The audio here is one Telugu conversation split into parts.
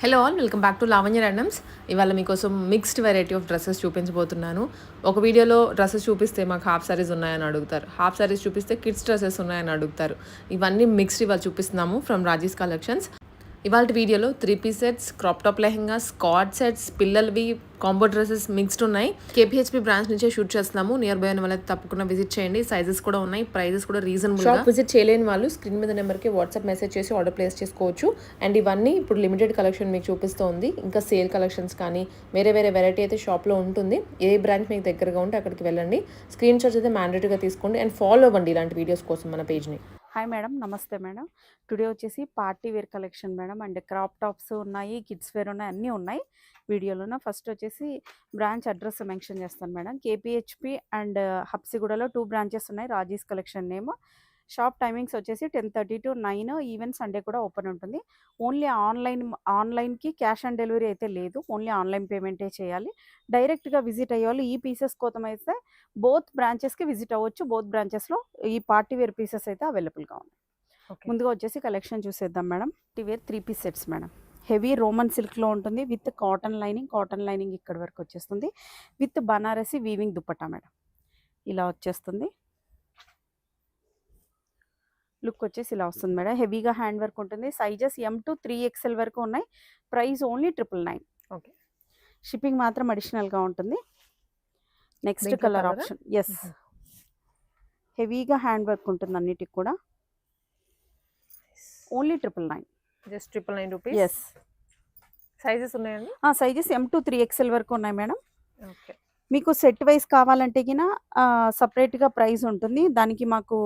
Hello all welcome back to Lavanya randoms. ఇవాళ మీకోసం మిక్స్డ్ వెరైటీ ఆఫ్ డ్రెస్సెస్ చూపించబోతున్నాను. ఒక వీడియోలో డ్రెస్సెస్ చూపిస్తే మాకు హాఫ్ సారీస్ ఉన్నాయని అడుగుతారు, హాఫ్ సారీస్ చూపిస్తే కిడ్స్ డ్రెస్సెస్ ఉన్నాయని అడుగుతారు. ఇవన్నీ మిక్స్డ్ ఇవాళ చూపిస్తున్నాము ఫ్రమ్ రాజీస్ కలెక్షన్స్. ఇవాళ వీడియోలో 3 piece sets, crop top lehenga, skirt sets, పిల్లలవి కాంబో డ్రెస్సెస్ మిక్స్డ్ ఉన్నాయి. కేపీహెచ్పీ బ్రాంచ్ నుంచే షూట్ చేస్తున్నాము. నియర్ బై ఉన్న వాళ్ళకి తప్పకుండా విజిట్ చేయండి. సైజెస్ కూడా ఉన్నాయి, ప్రైజెస్ కూడా రీజనబుల్. షాప్ విజిట్ చేయలేని వాళ్ళు స్క్రీన్ మీద నెంబర్కి వాట్సాప్ మెసేజ్ చేసి ఆర్డర్ ప్లేస్ చేసుకోవచ్చు. అండ్ ఇవన్నీ ఇప్పుడు లిమిటెడ్ కలెక్షన్ మీకు చూపిస్తుంది. ఇంకా సేల్ కలెక్షన్స్ కానీ వేరే వేరే వెరైటీ అయితే షాప్లో ఉంటుంది. ఏ బ్రాంచ్ మీకు దగ్గరగా ఉంటే అక్కడికి వెళ్ళండి. స్క్రీన్ షాట్స్ అయితే మ్యాండేటరీగా తీసుకోండి అండ్ ఫాలో అవ్వండి ఇలాంటి వీడియోస్ కోసం మన పేజ్ని. హాయ్ మేడం, నమస్తే మేడం. టుడే వచ్చేసి party wear collection madam. And crop tops ఉన్నాయి, కిడ్స్ వేర్ ఉన్నాయి, అన్నీ ఉన్నాయి వీడియోలోన. ఫస్ట్ వచ్చేసి బ్రాంచ్ అడ్రస్ మెన్షన్ చేస్తాను మేడం. కేపీహెచ్పి అండ్ హబ్సిగూడలో 2 బ్రాంచెస్ ఉన్నాయి. Raji's collection name. Shop timings వచ్చేసి 10:30 to 9. ఈవెన్ సండే కూడా ఓపెన్ ఉంటుంది. ఓన్లీ ఆన్లైన్కి క్యాష్ ఆన్ డెలివరీ అయితే లేదు. ఓన్లీ ఆన్లైన్ పేమెంటే చేయాలి. డైరెక్ట్గా విజిట్ అయ్యేవాళ్ళు ఈ పీసెస్ కోసం అయితే బోత్ బ్రాంచెస్కి విజిట్ అవ్వచ్చు. బోత్ బ్రాంచెస్లో ఈ పార్టీ వేర్ పీసెస్ అయితే అవైలబుల్గా ఉన్నాయి. ముందుగా వచ్చేసి కలెక్షన్ చూసేద్దాం madam. Party wear 3 piece sets madam. Heavy roman సిల్క్లో ఉంటుంది విత్ కాటన్ లైనింగ్ ఇక్కడ వరకు వచ్చేస్తుంది. With Banarasi weaving dupatta madam. ఇలా వచ్చేస్తుంది. లుక్ వచ్చేసి ఇలా వస్తుంది మేడం. హెవీగా హ్యాండ్ వర్క్ ఉంటుంది. సైజెస్ M to 3XL వరకు ఉన్నాయి. Price only 999. ఓకే, షిప్పింగ్ మాత్రం అడిషనల్గా ఉంటుంది. Next colour option. ఎస్, హెవీగా హ్యాండ్ వర్క్ ఉంటుంది అన్నిటికి కూడా. Only 999. Just 999 rupees. Yes, sizes ఉన్నాయండి. సైజెస్ M to 3XL వరకు ఉన్నాయి మేడం. ఓకే, మీకు సెట్ వైజ్ కావాలంటే గిన సపరేట్గా ప్రైస్ ఉంటుంది. దానికి మాకు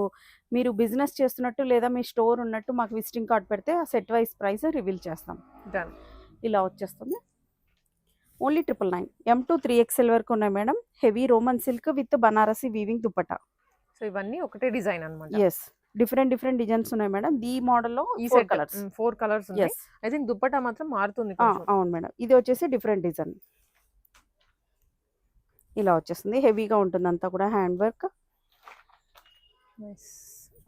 మీరు బిజినెస్ చేస్తున్నట్టు లేదా మీ స్టోర్ ఉన్నట్టు మాకు విజిటింగ్ కార్డ్ పెడితే ఆ సెట్ వైజ్ ప్రైస్ రివీల్ చేస్తాం. డన్. ఇలా వచ్చేస్తుంది. ఓన్లీ 999. M to 3XL వరకు ఉన్నాయి madam. Heavy Roman silk with Banarasi weaving dupatta. So ఇవన్నీ ఒకటే డిజైన్ అన్నమాట. ఎస్, డిఫరెంట్ డిజైన్స్ ఉన్నాయి మేడం. ఈ మోడల్లో ఈ 4 కలర్స్. 4 కలర్స్ ఉన్నాయి. ఎస్, ఐ థింక్ దుపట్టా మాత్రం మారుతుంది. అవును మేడం. ఇది వచ్చేసి డిఫరెంట్ డిజైన్. ఇలా వచ్చేస్తుంది. హెవీగా ఉంటుంది అంతా కూడా హ్యాండ్ వర్క్.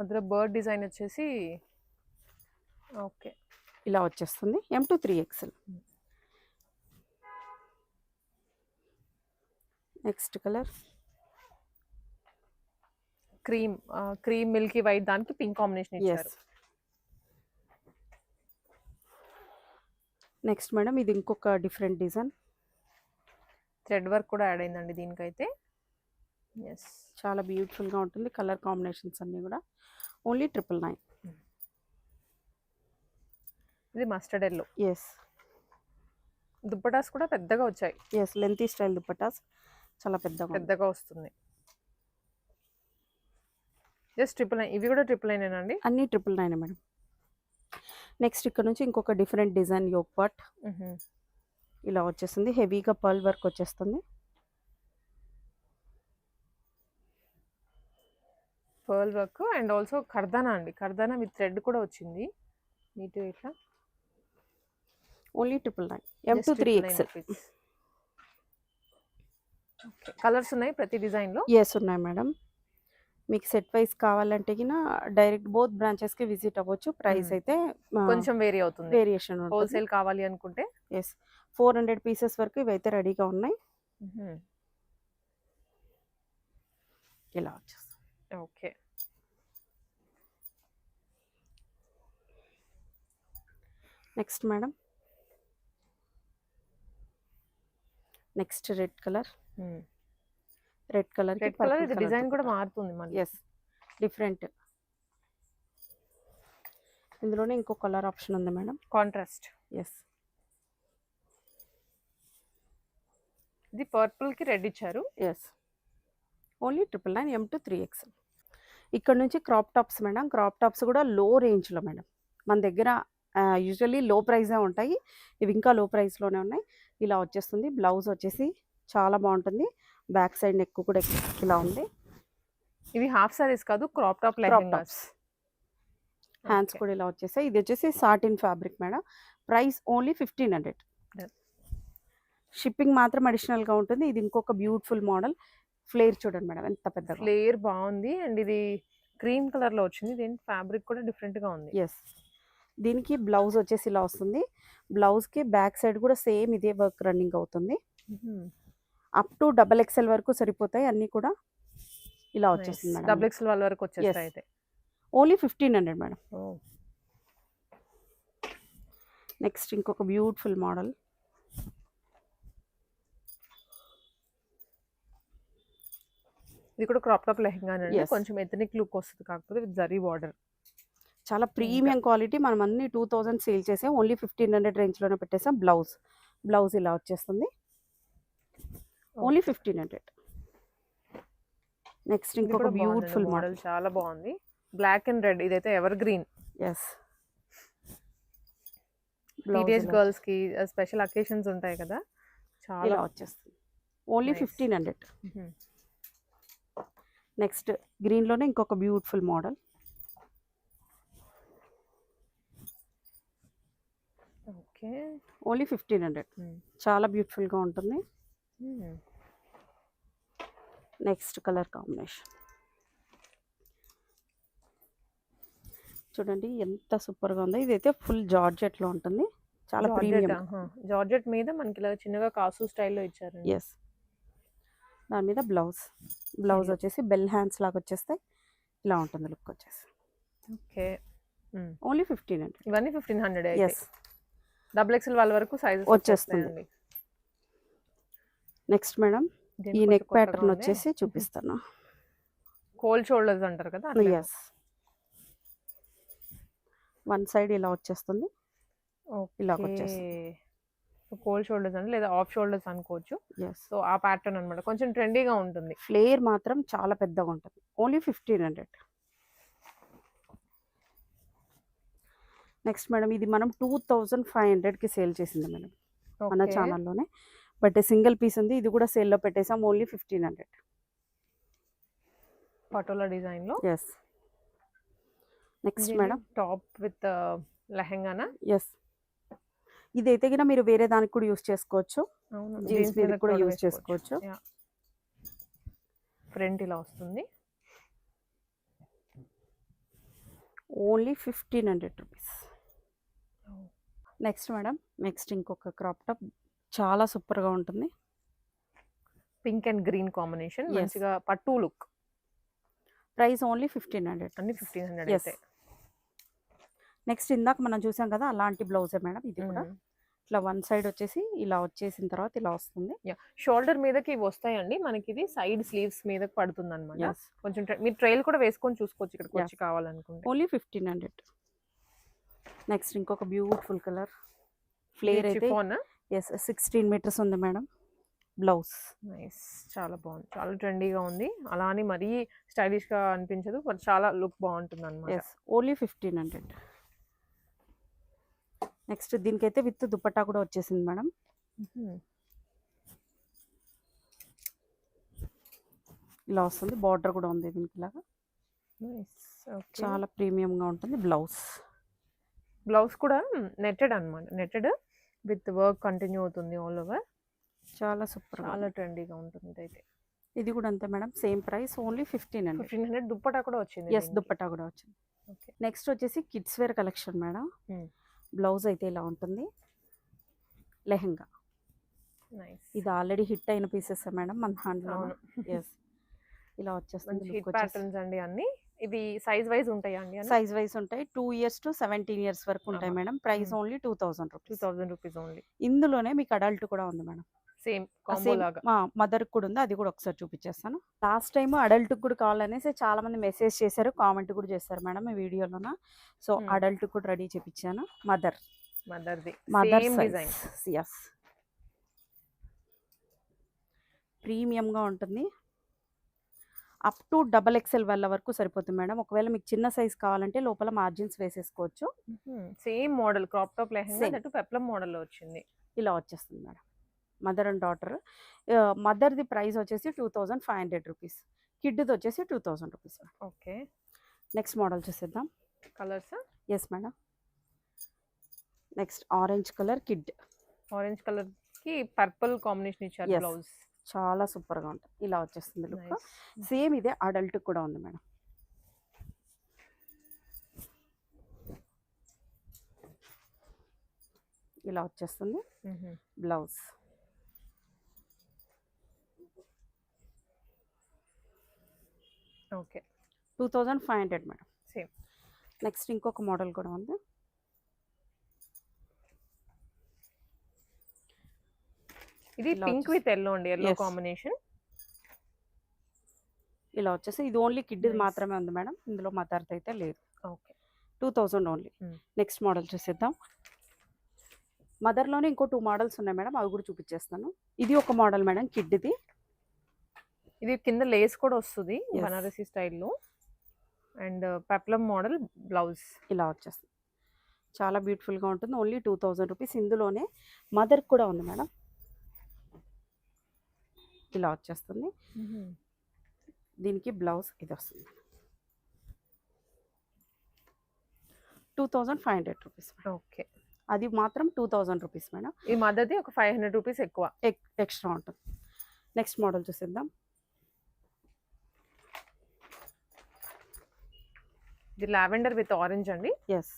అందులో బర్డ్ డిజైన్ వచ్చేసి ఓకే ఇలా వచ్చేస్తుంది. M to 3XL. Next colour cream Milky white, దానికి పింక్ కాంబినేషన్ ఇచ్చారు. నెక్స్ట్ మేడం ఇది ఇంకొక డిఫరెంట్ డిజైన్. థ్రెడ్ వర్క్ కూడా యాడ్ అయిందండి దీనికైతే. ఎస్, చాలా బ్యూటిఫుల్గా ఉంటుంది. కలర్ కాంబినేషన్స్ అన్నీ కూడా. ఓన్లీ 999. ఇది మస్టర్డ్ ఎల్లో. ఎస్, దుప్పటాస్ కూడా పెద్దగా వచ్చాయి. ఎస్, లెంతీ స్టైల్ దుపట్టాస్ చాలా పెద్దగా వస్తుంది. జస్ట్ 999. ఇవి కూడా 999 అండి. అన్నీ 999 మేడం. నెక్స్ట్ ఇక్కడ నుంచి ఇంకొక డిఫరెంట్ డిజైన్ యోక్ పార్ట్. ఇలా వచ్చేస్తుంది. హెవీగా పర్ల్ వర్క్ వచ్చేస్తుంది. పర్ల్ వర్క్ అండ్ ఆల్సో కర్దానా అండి. కర్దానా విత్ థ్రెడ్ కూడా వచ్చింది. నీట్ ఇట్లా. Only 999. M to 3XL. Colours ఉన్నాయి ప్రతి డిజైన్ లో. ఎస్, ఉన్నాయి మేడం. మీకు సెట్ వైజ్ కావాలంటే గిన డైరెక్ట్ బోత్ బ్రాంచెస్ కి విజిట్ అవ్వచ్చు. ప్రైస్ అయితే కొంచెం వేరీ అవుతుంది, వేరియేషన్. హోల్సేల్ కావాలి అనుకుంటే. ఎస్, 400 పీసెస్ వరకు ఇవైతే రెడీగా ఉన్నాయి. ఇలా వచ్చేస్తుంది. Okay, next madam. Next red colour. Red colour ఇది డిజైన్ కూడా మారుతుంది మళ్ళీ. Yes, different. ఇందులోనే ఇంకో కలర్ ఆప్షన్ ఉంది మేడం, కాంట్రాస్ట్. ఎస్, ఇది పర్పుల్ కి రెడ్ ఇచ్చారు. Yes, only 999. M to 3XL. ఇక్కడ నుంచి crop tops madam. Crop tops కూడా లో రేంజ్లో మేడం. మన దగ్గర యూజువల్లీ లో ప్రైజే ఉంటాయి. ఇవి ఇంకా లో ప్రైస్లోనే ఉన్నాయి. ఇలా వచ్చేస్తుంది. బ్లౌజ్ వచ్చేసి చాలా బాగుంటుంది. బ్యాక్ సైడ్ నెక్ కూడా ఇలా ఉంది. ఇవి హాఫ్ సారీస్ కాదు, క్రాప్ టాప్ లెహంగాస్. హ్యాండ్స్ కూడా ఇలా వచ్చేసాయి. ఇది వచ్చేసి satin fabric madam. Price only 1500. Shipping మాత్రం అడిషనల్గా ఉంటుంది. ఇది ఇంకొక బ్యూటిఫుల్ మోడల్. ఫ్లేర్ చూడండి మేడం, ఎంత పెద్ద ఫ్లేర్ బాగుంది. అండ్ ఇది క్రీమ్ కలర్ లో వచ్చింది. దీని ఫ్యాబ్రిక్ కూడా డిఫరెంట్ గా ఉంది. ఎస్, దీనికి బ్లౌజ్ వచ్చేసి ఇలా వస్తుంది. బ్లౌజ్కి బ్యాక్ సైడ్ కూడా సేమ్ ఇదే వర్క్ రన్నింగ్ అవుతుంది. అప్ టు XXL వరకు సరిపోతాయి అన్నీ కూడా. ఇలా వచ్చేస్తుంది మేడం. డబుల్ ఎక్స్ఎల్ వాళ్ళ వరకు వచ్చేస్తాయి అయితే. Only 1500 madam. నెక్స్ట్ ఇంకొక బ్యూటిఫుల్ మోడల్. ఇది కూడా క్రాప్ టాప్ లెహంగా అండి. కొంచెం ఎథనిక్ లుక్ వస్తుంది, కాకపోతే విత్ జరీ బార్డర్. చాలా ప్రీమియం క్వాలిటీ. మనం అన్ని 2000 సేల్ చేసాం, ఓన్లీ 1500 రేంజ్లోనే పెట్టేసాం. బ్లౌజ్ ఇలా వచ్చేస్తుంది, ఓన్లీ 1500. నెక్స్ట్ ఇంకొక బ్యూటిఫుల్ మోడల్, చాలా బాగుంది. బ్లాక్ అండ్ రెడ్, ఇదైతే ఎవర్ గ్రీన్. టీనేజ్ గర్ల్స్ కి స్పెషల్ అకేషన్స్ ఉంటాయి కదా, చాలా వచ్చేస్తుంది. ఓన్లీ 1500. నెక్స్ట్ గ్రీన్ లోనే ఇంకొక బ్యూటిఫుల్ మోడల్. Okay, only 1500. చాలా బ్యూటిఫుల్ గా ఉంటుంది. నెక్స్ట్ కలర్ కాంబినేషన్ చూడండి ఎంత సూపర్ గా ఉందో. ఇదైతే ఫుల్ జార్జెట్ లో ఉంటుంది, చాలా ప్రీమియం. జార్జెట్ మీద మనకి ఇలా చిన్నగా కాసు స్టైల్లో ఇచ్చారు. దాని మీద బ్లౌజ్ వచ్చేసి బెల్ హ్యాండ్స్ లాగా వచ్చేస్తాయి. ఇలా ఉంటుంది లుక్ వచ్చేసి. Okay, only 1500. ఇవన్నీ 1500. డబుల్ ఎక్స్ఎల్ వాళ్ళ వరకు సైజ్ వచ్చేస్తుంది. నెక్స్ట్ మేడం, ఈ నెక్ ప్యాటర్న్ వచ్చేసి చూపిస్తాను. కోల్డ్ షోల్డర్స్ అంటారు కదా. వన్ సైడ్ ఇలా వచ్చేస్తుంది, ఇలా వచ్చేస్తుంది. కోల్డ్ షోల్డర్స్ అంటే లేదా ఆఫ్ షోల్డర్స్ అనుకోవచ్చు. సో ఆ ప్యాటర్న్ అన్నమాట, కొంచెం ట్రెండీగా ఉంటుంది. ఫ్లేర్ మాత్రం చాలా పెద్దగా ఉంటుంది. ఓన్లీ 1500. నెక్స్ట్ మేడం, ఇది మనం 2500కి సేల్ చేసింది మేడం మన ఛానల్లోనే. బట్ సింగిల్ పీస్ ఉంది, ఇది కూడా సేల్లో పెట్టేసాం, ఓన్లీ 1500. పటోలా డిజైన్ లో. నెక్స్ట్ మేడం, టాప్ విత్ లెహంగానా. ఇదైతే గిన మీరు వేరే దానికి కూడా యూస్ చేసుకోవచ్చు, జీన్స్ మీద కూడా యూస్ చేసుకోవచ్చు. ఫ్రంట్ ఇలా వస్తుంది, only 1500 rupees. Next madam, next ఇంకొక క్రాప్ టాప్ చాలా సూపర్ గా ఉంటుంది. పింక్ అండ్ గ్రీన్ కాంబినేషన్, మంచిగా పట్టు లుక్. Price only 1500. అన్ని 1500. నెక్స్ట్ ఇందాక మనం చూసాం కదా అలాంటి బ్లౌజే మేడం. ఇది కూడా ఇట్లా వన్ సైడ్ వచ్చేసి ఇలా వచ్చేసిన తర్వాత ఇలా వస్తుంది. షోల్డర్ మీదకి వస్తాయండి మనకి. ఇది సైడ్ స్లీవ్స్ మీద పడుతుంది అనమాట. కొంచెం మీరు ట్రైల్ కూడా వేసుకొని చూసుకోవచ్చు ఇక్కడికి వచ్చి కావాలనుకుంటే. ఓన్లీ 1500. నెక్స్ట్ ఇంకొక బ్యూటిఫుల్ కలర్. ఫ్లేర్ అయితే 16 మీటర్స్ ఉంది మేడం. బ్లౌజ్ నైస్, చాలా బాగుంది, చాలా ట్రెండీగా ఉంది. అలా అని మరీ స్టైలిష్ గా అనిపించదు, బట్ చాలా లుక్ బాగుంటుంది అనమాట. ఓన్లీ 1500. నెక్స్ట్ దీనికైతే విత్ దుపట్టా కూడా వచ్చేసింది మేడం. ఇలా వస్తుంది, బార్డర్ కూడా ఉంది దీనికి ఇలాగా. చాలా ప్రీమియం గా ఉంటుంది. బ్లౌజ్ కూడా నెట్టెడ్ అనమాట. నెట్టెడ్ విత్ వర్క్ కంటిన్యూ అవుతుంది ఆల్ ఓవర్. చాలా సూపర్, చాలా ట్రెండీగా ఉంటుంది. అయితే ఇది కూడా అంతే madam, same price, only 1500. Dupatta కూడా వచ్చింది. దుప్పటా కూడా వచ్చింది. నెక్స్ట్ వచ్చేసి kids wear collection madam. Blouse అయితే ఇలా ఉంటుంది, లెహంగా. ఇది ఆల్రెడీ హిట్ అయిన పీసెస్ మేడం మన దాంట్లో. ఇలా వచ్చేస్తుంది ప్యాటర్న్స్ అండి అన్ని. ఇది సైజ్ వైజ్ ఉంటాయా అండి? సైజ్ వైజ్ ఉంటాయి. 2 years to 17 years వరకు ఉంటాయి madam. Price only 2000 rupees. 2000 rupees only. ఇందులోనే మీకు అడల్ట్ కూడా ఉంది మేడం. సేమ్ కాంబో లాగా. మదర్ కూడా ఉంది, అది కూడా ఒకసారి చూపించేస్తాను. లాస్ట్ టైం అడల్ట్ కూడా కావాలనేసి చాలా మంది మెసేజ్ చేశారు, కామెంట్ కూడా చేశారు మేడం ఈ వీడియోలోన. సో అడల్ట్ కూడా రెడీ చేపించాను. Mother design. ప్రీమియం గా ఉంటుంది. అప్ టు XXL వాళ్ళ వరకు సరిపోతుంది మేడం. ఒకవేళ మీకు చిన్న సైజ్ కావాలంటే లోపల మార్జిన్స్ వేసేసుకోవచ్చు. Same model crop top lehenga, that peplum model లో వచ్చింది. ఇలా వచ్చేస్తుంది మేడం. Mother and daughter. మదర్ది ప్రైస్ వచ్చేసి 2500 రూపీస్. కిడ్ది వచ్చేసి 2000 రూపీస్. ఓకే, నెక్స్ట్ మోడల్ చూసేద్దాం. Colours? Yes madam. Next orange colour kid. Orange colour కి పర్పుల్ కాంబినేషన్ ఇచ్చారు. బ్లౌజ్ చాలా సూపర్ గా ఉంటుంది. ఇలా వచ్చేస్తుంది లుక్. సేమ్ ఇదే అడల్ట్ కూడా ఉంది మేడం. ఇలా వచ్చేస్తుంది blouse. Okay. 2500 madam. Same. Next ఇంకొక మోడల్ కూడా ఉంది. ఇది ఇలా పింక్ విత్ ఎల్లో అండి, ఎల్లో Yes. కాంబినేషన్. ఇలా వచ్చేసి ఇది ఓన్లీ కిడ్ Nice. మాత్రమే ఉంది మేడం, ఇందులో మదర్ది అయితే లేదు. ఓకే. 2000 ఓన్లీ. నెక్స్ట్ మోడల్ చూసేద్దాం. మదర్లోనే ఇంకో 2 మోడల్స్ ఉన్నాయి మేడం, అవి కూడా చూపించేస్తాను. ఇది ఒక మోడల్ మేడం కిడ్ది. ఇది కింద లేస్ కూడా వస్తుంది Yes. బనారసి స్టైల్లో, అండ్ పెప్లం మోడల్ బ్లౌజ్. ఇలా వచ్చేస్తుంది, చాలా బ్యూటిఫుల్గా ఉంటుంది. Only 2000 rupees. ఇందులోనే మదర్ కూడా ఉంది మేడం. ఇలా వచ్చేస్తుంది, దీనికి బ్లౌజ్ ఇది వస్తుంది. 2500 రూపీస్. ఓకే. అది మాత్రం 2000 రూపీస్ మేడం. ఈ మదర్ది ఒక 500 రూపీస్ ఎక్కువ ఎక్స్ట్రా ఉంటుంది. నెక్స్ట్ మోడల్ చూసేద్దాం. ఇది లావెండర్ విత్ ఆరెంజ్ అండి. ఎస్,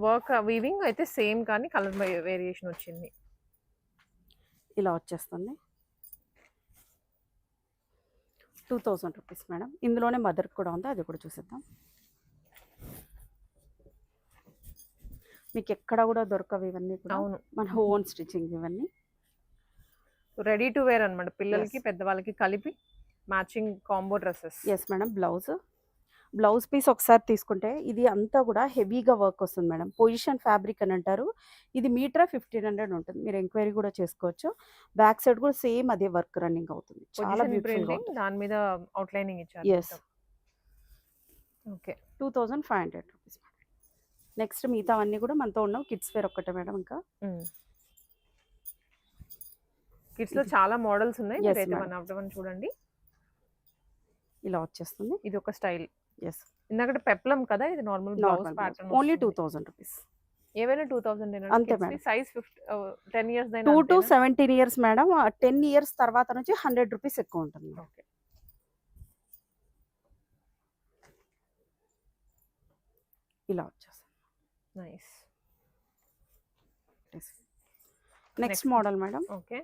వర్క్ వీవింగ్ అయితే సేమ్ కానీ కలర్ వేరియేషన్ వచ్చింది. ఇలా వచ్చేస్తుంది, 2000 రూపీస్ మేడం. ఇందులోనే మదర్ కూడా ఉంది, అది కూడా చూసేద్దాం. మీకు ఎక్కడ కూడా దొరకవు ఇవన్నీ కూడా. అవును, మన ఓన్ స్టిచ్చింగ్ ఇవన్నీ. రెడీ టు వేర్ అన్నమాట, పిల్లలకి Yes. పెద్దవాళ్ళకి కలిపి matching combo dresses. Yes madam. Blouse piece ఒకసారి తీసుకుంటే ఇది అంతా కూడా హెవీగా వర్క్ వస్తుంది మేడం. పొజిషన్ ఫ్యాబ్రిక్ అని అంటారు. ఇది మీటర్ 1500 ఉంటుంది, మీరు ఎంక్వైరీ కూడా చేసుకోవచ్చు. బ్యాక్ సైడ్ కూడా సేమ్ అదే వర్క్ రన్నింగ్ అవుతుంది, చాలా బ్యూటిఫుల్గా ఉంటుంది. దాని మీద అవుట్లైనింగ్ ఇచ్చారు. Yes, okay. 2500 రూపీస్. నెక్స్ట్ మిగతా అన్నీ కూడా మనతో ఉన్నాం. కిడ్స్ వేర్ ఒక్కటే మేడం. ఇంకా కిడ్స్ లో చాలా మోడల్స్ ఉన్నాయి, Yes, మీరైతే ma'am. వన్ ఆఫ్టర్ వన్ చూడండి. ఇలా వచ్చేస్తుంది. ఇది ఒక స్టైల్. ఎస్, ఇందాక పెప్లం కదా, ఇది normal blouse pattern. Only 2000 rupees. ఏవైనా 2000 అంతే madam. Size 10 years 2 to 17 years madam. 10 years తర్వాత నుంచి 100 రూపీస్ ఎక్కువ ఉంటుంది. ఓకే. ఇలా వచ్చేస్తుంది. Nice. Next model madam. Okay.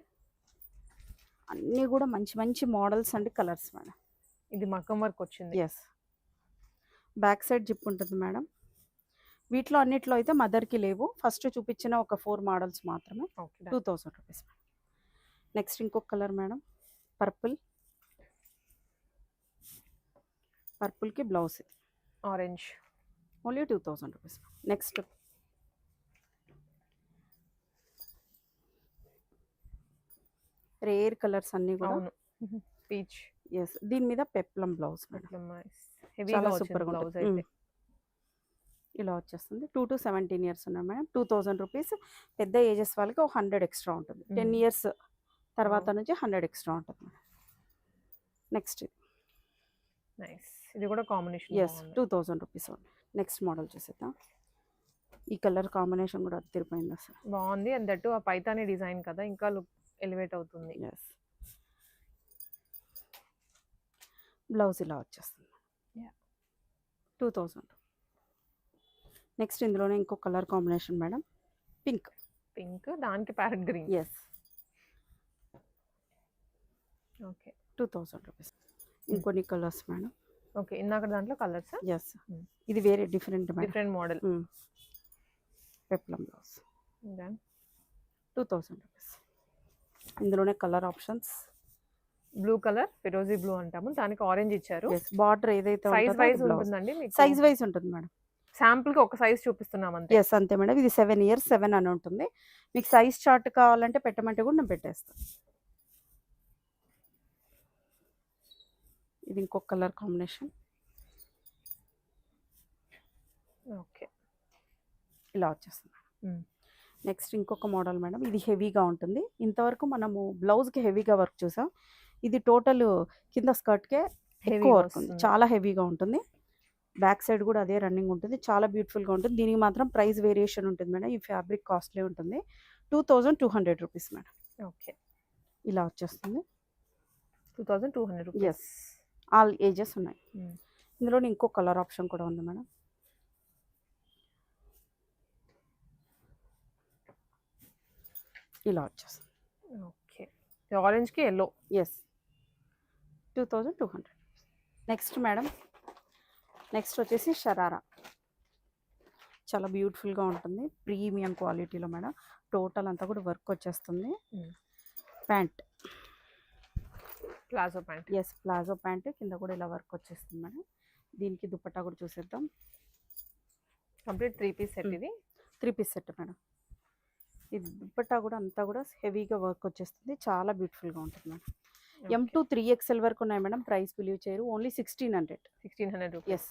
అన్నీ కూడా మంచి మంచి మోడల్స్ అండ్ కలర్స్ మేడం. ఇది మగ్గం వర్క్ వచ్చింది. ఎస్, బ్యాక్ సైడ్ జిప్ ఉంటుంది మేడం. వీటిలో అన్నిట్లో అయితే మదర్కి లేవు. ఫస్ట్ చూపించిన ఒక 4 మోడల్స్ మాత్రమే. ఓకే. 2000 రూపీస్. నెక్స్ట్ ఇంకొక కలర్ మేడం, పర్పుల్కి blouse orange. Only 2000 rupees. Next rare colours అన్నీ కూడా. అవును, పీచ్. ఎస్, దీని మీద పెప్లం బ్లౌజ్ మేడం. చాలా సూపర్గా బ్లౌజ్ ఉంటుంది. అయితే. ఇలా వచ్చేస్తుంది. 2 to 17 ఇయర్స్ ఉన్నాయి మేడం. 2000 రూపీస్. పెద్ద ఏజెస్ వాళ్ళకి ఒక 100 ఎక్స్ట్రా ఉంటుంది. 10 ఇయర్స్ తర్వాత నుంచి 100 ఎక్స్ట్రా ఉంటుంది మేడం. Next nice. ఇది కూడా combination. Yes, 2000 rupees. Next model చూసేద్దాం. ఈ కలర్ కాంబినేషన్ కూడా అదిరిపోయింది అసలు, బాగుంది. అండ్ దట్టు ఆ పైతాని డిజైన్ కదా, ఇంకా లుక్ ఎలివేట్ అవుతుంది. ఎస్, బ్లౌజ్ ఇలా వచ్చేస్తుంది. 2000. నెక్స్ట్ ఇందులోనే ఇంకో కలర్ కాంబినేషన్ మేడం, పింక్. దానికి parrot green. Yes, okay. 2000 rupees. ఇంకొన్ని కలర్స్ మేడం. ఓకే. ఇందాక దాంట్లో కలర్స్ ఎస్, ఇది వేరే different madam. Different model. Peplum blouse 2000 rupees. ఇందులోనే కలర్ ఆప్షన్స్. బ్లూ కలర్, ఫిరోజీ బ్లూ అంటాము, దానికి ఆరెంజ్ ఇచ్చారు. బార్డర్ ఏదైతే సైజ్ వైజ్ ఉంటుందండి మీకు? సైజ్ వైజ్ ఉంటుంది మేడం. శాంపుల్ కి ఒక సైజ్ చూపిస్తున్నాం అంతే. ఎస్, అంతే మేడం. ఇది 7 ఇయర్స్ 7 అని ఉంటుంది. మీకు సైజ్ చార్ట్ కావాలంటే పెట్టమంటే కూడా నేను పెట్టేస్తాను. ఇది ఇంకొక కలర్ కాంబినేషన్. ఓకే. ఇలా వచ్చేస్తుంది. నెక్స్ట్ ఇంకొక మోడల్ మేడం, ఇది హెవీగా ఉంటుంది. ఇంతవరకు మనము బ్లౌజ్కి హెవీగా వర్క్ చూసాం. ఇది టోటల్ కింద స్కర్ట్కే ఎక్కువ వర్క్ ఉంది, చాలా హెవీగా ఉంటుంది. బ్యాక్ సైడ్ కూడా అదే రన్నింగ్ ఉంటుంది, చాలా బ్యూటిఫుల్గా ఉంటుంది. దీనికి మాత్రం ప్రైస్ వేరియేషన్ ఉంటుంది మేడం. ఈ ఫ్యాబ్రిక్ కాస్ట్లీ ఉంటుంది. 2200 రూపీస్ మేడం. ఓకే. ఇలా వచ్చేస్తుంది. 2200 రూపీస్. ఎస్, ఆల్ ఏజెస్ ఉన్నాయి. ఇందులో ఇంకో కలర్ ఆప్షన్ కూడా ఉంది మేడం. ఇలా వచ్చేస్తుంది. ఓకే. ఆరెంజ్‌కి yellow. Yes 2200. Next madam, next వచ్చేసి షరారా. చాలా బ్యూటిఫుల్గా ఉంటుంది, ప్రీమియం క్వాలిటీలో మేడం. టోటల్ అంతా కూడా వర్క్ వచ్చేస్తుంది. Pant, palazzo pant. Yes palazzo pant, కింద కూడా ఇలా వర్క్ వచ్చేస్తుంది మేడం. దీనికి దుపట్టా కూడా చూసేద్దాం. కంప్లీట్ 3 పీస్ సెట్ ఇది. 3 పీస్ సెట్ మేడం. ఇది దుపట్టా కూడా అంతా కూడా హెవీగా వర్క్ వచ్చేస్తుంది, చాలా బ్యూటిఫుల్గా ఉంటుంది మేడం. M2 3XL వరకు ఉన్నాయి మేడం. ప్రైస్ బిలీవ్ చేయరు, ఓన్లీ 1600. 1600 రూపీస్. ఎస్,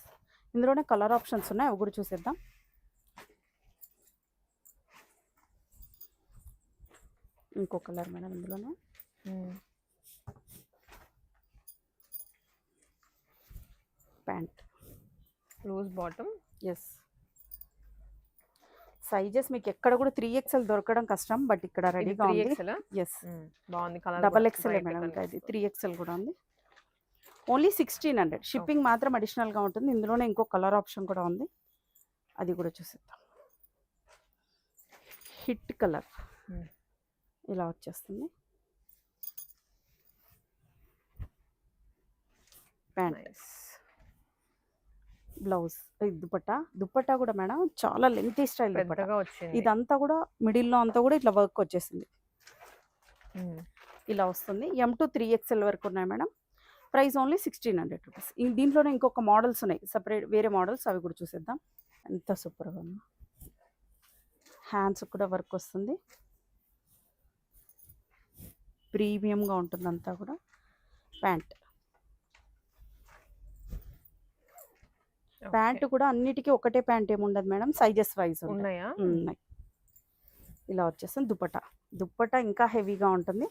ఇందులోనే కలర్ ఆప్షన్స్ ఉన్నాయి, అవి కూడా చూసేద్దాం. ఇంకో కలర్ మేడం ఇందులోనే. Pant loose bottom. Yes, sizes మీకు ఎక్కడ కూడా 3XL దొరకడం కష్టం, బట్ ఇక్కడ రెడీగా ఉంది. ఎస్, బాగుంది కలర్. డబల్ ఎక్స్ఎల్ మేడం, ఇంకా ఇది 3XL కూడా ఉంది. ఓన్లీ 1600. షిప్పింగ్ మాత్రం అడిషనల్గా ఉంటుంది. ఇందులోనే ఇంకో కలర్ ఆప్షన్ కూడా ఉంది, అది కూడా చూసేద్దాం. హిట్ కలర్ ఇలా వచ్చేస్తుంది. ప్యాంట్, బ్లౌజ్, దుపట్టా కూడా మేడం చాలా లెంతీ స్టైల్ దుపట్టా. ఇదంతా కూడా మిడిల్లో అంతా కూడా ఇట్లా వర్క్ వచ్చేసింది, ఇలా వస్తుంది. M2 3XL వరకు ఉన్నాయి మేడం. Price only 1600 rupees. దీంట్లోనే ఇంకొక మోడల్స్ ఉన్నాయి, సపరేట్ వేరే మోడల్స్, అవి కూడా చూసేద్దాం. ఎంత సూపర్గా ఉంది. హ్యాండ్స్ కూడా వర్క్ వస్తుంది, ప్రీమియంగా ఉంటుంది అంతా కూడా. ప్యాంట్ కూడా అన్నిటికీ ఒకటే ప్యాంట్ ఏముండదు మేడం, సైజెస్ వైజ్ ఉన్నాయి. ఇలా వచ్చేస్తుంది. దుపట్టా ఇంకా హెవీగా ఉంటుంది,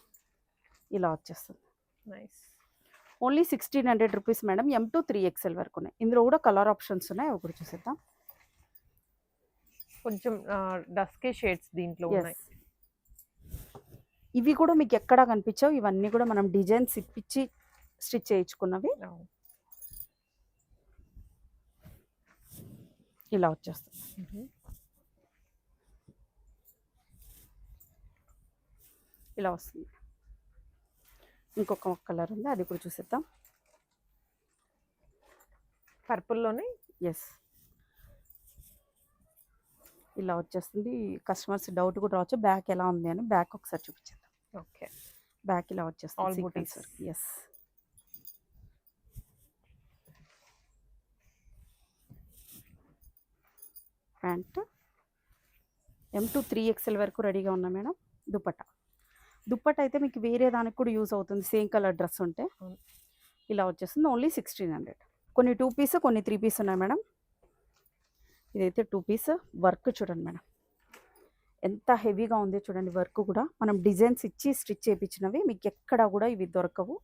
ఇలా వచ్చేస్తుంది. Only 1600 rupees madam. M2 3XL వరకు ఉన్నాయి. ఇందులో కూడా కలర్ ఆప్షన్స్ ఉన్నాయి, అవి కూడా చూసేద్దాం. కొంచెం డస్కీ షేడ్స్ దీంట్లో ఉన్నాయి. ఇవి కూడా మీకు ఎక్కడా కనిపించవు, ఇవన్నీ కూడా మనం డిజైన్స్ ఇప్పించి స్టిచ్ చేయించుకున్నవి. ఇలా వచ్చేస్తుంది. ఇలా వస్తుంది. ఇంకొక కలర్ ఉంది, అది కూడా చూసేద్దాం. పర్పుల్లోనే. ఎస్, ఇలా వచ్చేస్తుంది. కస్టమర్స్ డౌట్ కూడా రావచ్చు, బ్యాక్ ఎలా ఉంది అని. బ్యాక్ ఒకసారి చూపించేద్దాం. ఓకే, బ్యాక్ ఇలా వచ్చేస్తుంది. ఎస్, ప్యాంట్ M2 3XL వరకు రెడీగా ఉన్నా మేడం. దుపట్టా అయితే మీకు వేరే దానికి కూడా యూజ్ అవుతుంది, సేమ్ కలర్ డ్రెస్ ఉంటే. ఇలా వచ్చేస్తుంది. ఓన్లీ 1600. కొన్ని 2 పీస్, కొన్ని 3 పీస్ ఉన్నాయి మేడం. ఇదైతే 2 పీస్. వర్క్ చూడండి మేడం, ఎంత హెవీగా ఉంది చూడండి. వర్క్ కూడా మనం డిజైన్స్ ఇచ్చి స్టిచ్ చేయించినవి, మీకు ఎక్కడ కూడా ఇవి దొరకవు.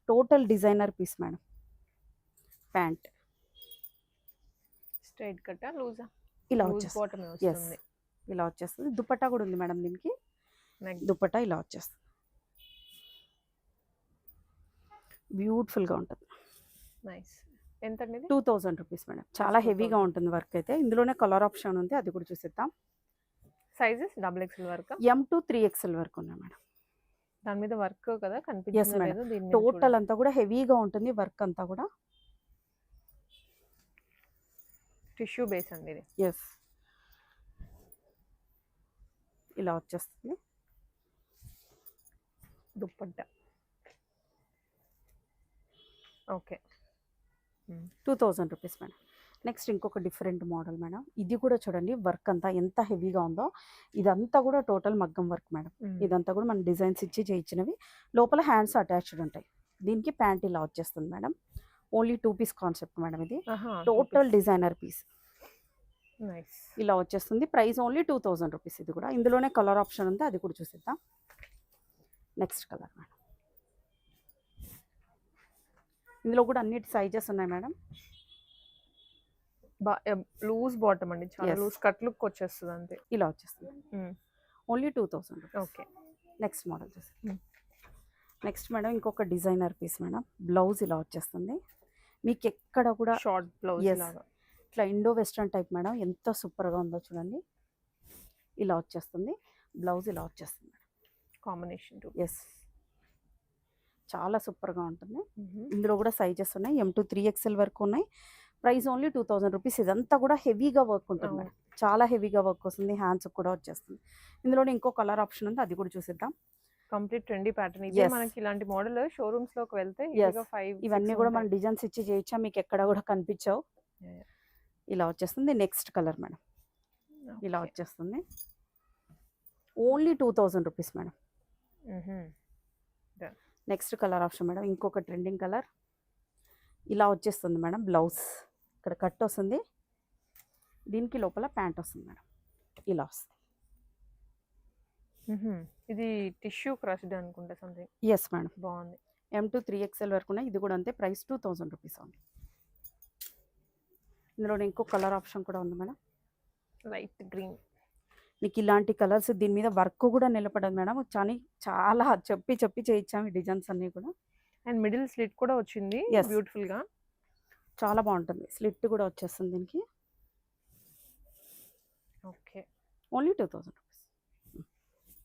Total designer piece madam. Pant straight కట్టా లూజా? ఇలా వచ్చేస్తుంది. ఇలా వచ్చేస్తుంది. దుపట్టా కూడా ఉంది మేడం దీనికి. దుపట్టా ఇలా వచ్చేస్తుంది, బ్యూటిఫుల్గా ఉంటుంది. ఎంత? 2000 రూపీస్ మేడం. చాలా హెవీగా ఉంటుంది వర్క్ అయితే. ఇందులోనే కలర్ ఆప్షన్ ఉంది, అది కూడా చూసేద్దాం. సైజెస్ XXL వరకు, M2 3XL వరకు ఉన్నాయి మేడం. దాని మీద వర్క్ కదా కనిపిస్తుంది. టోటల్ అంతా కూడా హెవీగా ఉంటుంది వర్క్ అంతా కూడా. టిష్యూ బేస్ అండి ఇది. ఎస్, ఇలా వచ్చేస్తుంది. Dupatta okay, 2000 rupees madam. Next ఇంకొక డిఫరెంట్ మోడల్ మేడం. ఇది కూడా చూడండి, వర్క్ అంతా ఎంత హెవీగా ఉందో. ఇదంతా కూడా టోటల్ మగ్గం వర్క్ మేడం. ఇదంతా కూడా మనం డిజైన్స్ ఇచ్చి చేయించినవి. లోపల హ్యాండ్స్ అటాచ్డ్ ఉంటాయి. దీనికి ప్యాంట్ ఇలా వచ్చేస్తుంది madam. Only 2 piece concept madam ఇది. Total designer piece. ఇలా వచ్చేస్తుంది. Price only 2000 rupees. ఇది కూడా ఇందులోనే కలర్ ఆప్షన్ ఉంది, అది కూడా చూసేద్దాం. Next colour madam. ఇందులో కూడా అన్నిటి సైజెస్ ఉన్నాయి మేడం. లూజ్ బాటమ్ అండి, చాలా లూజ్ కట్ లుక్ వచ్చేస్తుంది అంతే. ఇలా వచ్చేస్తుంది. Only 2000 rupees. Okay, next model చూసేద్దాం. నెక్స్ట్ మేడం ఇంకొక డిజైనర్ పీస్ మేడం. బ్లౌజ్ ఇలా వచ్చేస్తుంది. మీకు ఎక్కడ కూడా షార్ట్ బ్లౌజ్ ఇట్లా ఇండో వెస్ట్రన్ టైప్ మేడం. ఎంత సూపర్గా ఉందో చూడండి. ఇలా వచ్చేస్తుంది. బ్లౌజ్ ఇలా వచ్చేస్తుంది మేడం. Combination two. ఎస్, చాలా సూపర్గా ఉంటుంది. ఇందులో కూడా సైజెస్ ఉన్నాయి, M to 3XL వరకు ఉన్నాయి. Price only 2000 rupees. ఇదంతా కూడా హెవీగా వర్క్ ఉంటుంది మేడం, చాలా హెవీగా వర్క్ వస్తుంది, హ్యాండ్స్ కూడా వచ్చేస్తుంది. ఇందులో ఇంకో కలర్ ఆప్షన్ ఉంది, అది కూడా చూసేద్దాం. కంప్లీట్ ట్రెండీ ప్యాటర్న్ ఇది. Yes. మనకి ఇలాంటి మోడల్ షోరూమ్స్ లోకి వెళ్తే Yes. 5 ఇవన్నీ కూడా మనం డిజైన్స్ ఇచ్చి చేయొచ్చా, మీకు ఎక్కడ కూడా కనిపించవు. Yeah. ఇలా వచ్చేస్తుంది. నెక్స్ట్ కలర్ మేడం, ఇలా వచ్చేస్తుంది. Only 2000 rupees madam. Next colour option madam, ఇంకొక ట్రెండింగ్ కలర్. ఇలా వచ్చేస్తుంది మేడం. బ్లౌజ్ ఇక్కడ కట్ వస్తుంది, దీనికి లోపల ప్యాంట్ వస్తుంది మేడం. ఇలా వస్తుంది. ఇది టిష్యూ క్రష్డ్ అనుకుంటా సంథింగ్. ఎస్ మేడం, బాగుంది. M to 3XL వరకు ఉన్నాయి. ఇది కూడా అంతే, ప్రైస్ 2000 రూపీస్ ఉంది. ఇందులో ఇంకో కలర్ ఆప్షన్ కూడా ఉంది మేడం, లైట్ గ్రీన్. మీకు ఇలాంటి కలర్స్ దీని మీద వర్క్ కూడా నిలబడదు మేడం. చాలా చెప్పి చేయించాము ఈ డిజైన్స్ అన్నీ కూడా. అండ్ మిడిల్ స్లిట్ కూడా వచ్చింది. Yes. బ్యూటిఫుల్ గా చాలా బాగుంటుంది. స్లిట్ కూడా వచ్చేస్తుంది దీనికి. ఓకే. ఓన్లీ 2000.